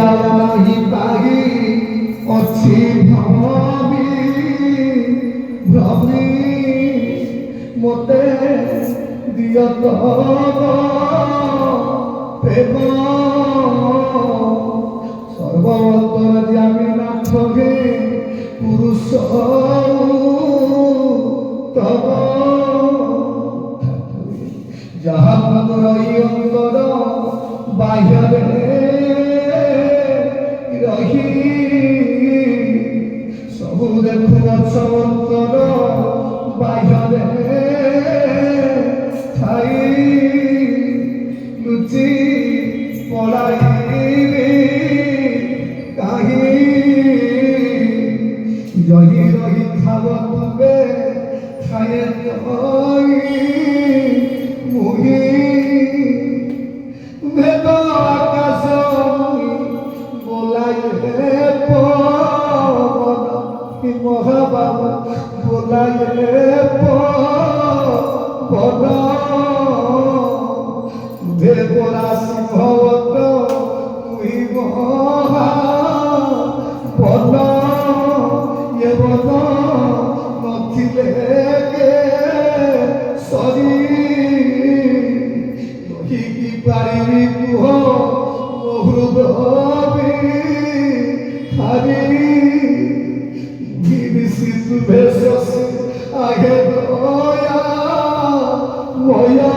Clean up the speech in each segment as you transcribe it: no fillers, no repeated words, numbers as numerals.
ଆଉ ନାହିଁ ପାହି ଅଛି ଭ୍ରମି ଭ୍ରମି ମୋତେ ଦିଅ ତବ ପ୍ରେମ সর্বন্তর জামি নাথ হে পুরুষ তব যাহা রহি অন্তর বাহ্যরে রহি সবু দেখু গছ অন্তর বাহ্যরে ঠাই লুচি পলাই রহি রহি খাব তুবে খায়ে মুহি ভেদ আকাশ বোলাই পবন মহাবাব বোলাই পবন দেবরা সিংহবত মুহি মহা বন নথিলে সরি রহিকি পারিবি কুহ মহৃদবি হারি গিরিশি তুভে শশী আগে দয়া ময়া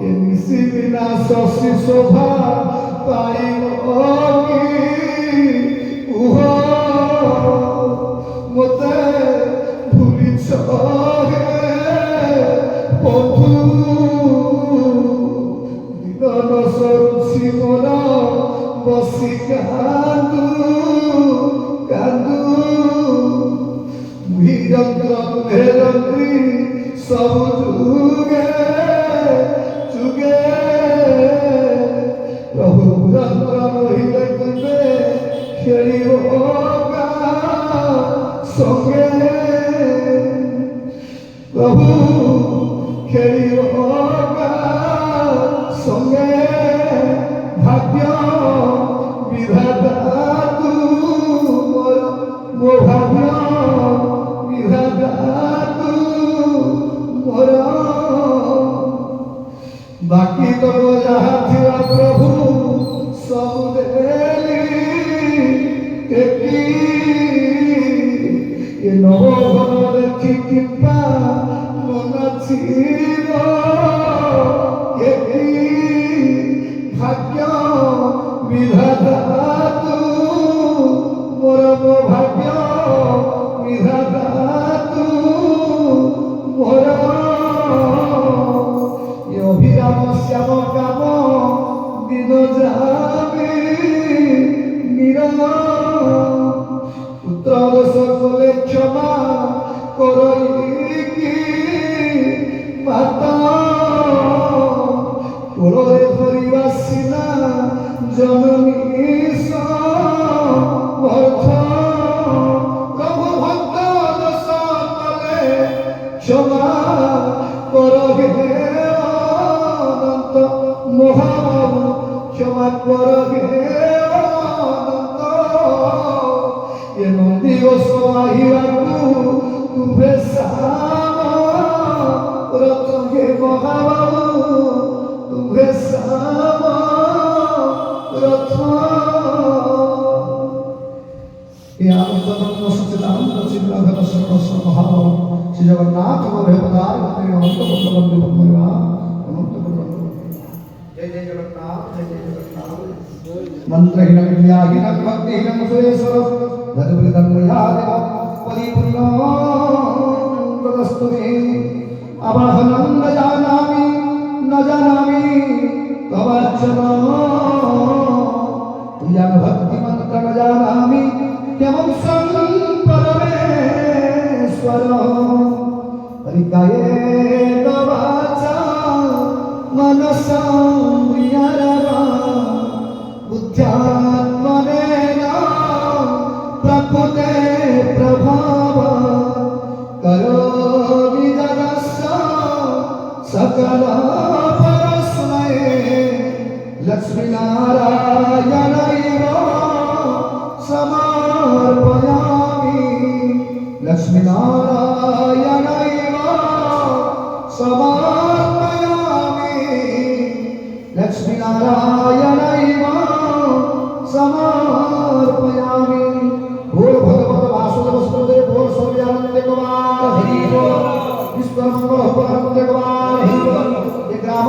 এ নিশি বিনা শশী শোভা পাইব কি কুহ মতে ভুলিছ হে বন্ধু দিদন সরুছি মোর বসি কান্দু কান্দু ভীরন্দ্র ভেরন্দ্রী সবু যুগে যুগে প্রভু রন্দ্র রহিলে তুমে খেলিব সঙ্গে প্রভু খেলিব সঙ্গে ভাগ্য বিধাতা তু মোর ভাগ্য বিধাতা তু মোর বাকি তো যাহা ଥିଲା প্রভু ସବୁ ଦେଲି ଏ ନବଘନ ଦେଖି କିମ୍ବା ମନ ଥିବ ଭାଗ୍ୟ ବିଧାତା ତୁ ମୋର ଭାଗ୍ୟ ବିଧାତା ତୁ ମୋର ଏ ଅଭିରାମ ଶ୍ୟାମ କାମ ଦିନ ଯାବି ନିରମ পুত্র সকলে ক্ষমা করইকি মাতা কোলে ধরিবা সিনা জননী সমর্থ প্রভু ভক্ত দোষ কলে ক্ষমা করহে অনন্ত মহাবাবু ক্ষমা করহে নন্দী ও সোহিবাকু তুভে সাম রথে মহাবাবু তুভে সাম রথ আনন্দ সচিদানন্দ চিন্তাঘন সর্বস্ব মহাবল শ্রী জগন্নাথ মহেবদার অনন্ত বন্দবন্দী বন্দনা অনন্ত জয় জয় জগন্নাথ জয় জয় জগন্নাথ मंत्रहीन क्रियाहीन भक्तिहीन सुरेश्वर धनुर्धर मयादेव परिपूर्णस्तु मे अवाहनं न जानामि तवार्चन ज्ञान भक्ति मंत्र न जानामि केवं परमेश्वर परिकायेन वाचा मनसा बुद्ध्यात्मनेन प्रकृते प्रभाव करोमि जगस्य सकल परस्मै लक्ष्मीनारायण समर्पयामि लक्ष्मीनारायणैव समर्पयामि बोल भगवत वासुदेव सुदेव बोल सर्वज्ञानंद कुमार हरि बोल ईश्वर मंगल भगवान कुमार हरि बोल ये ग्राम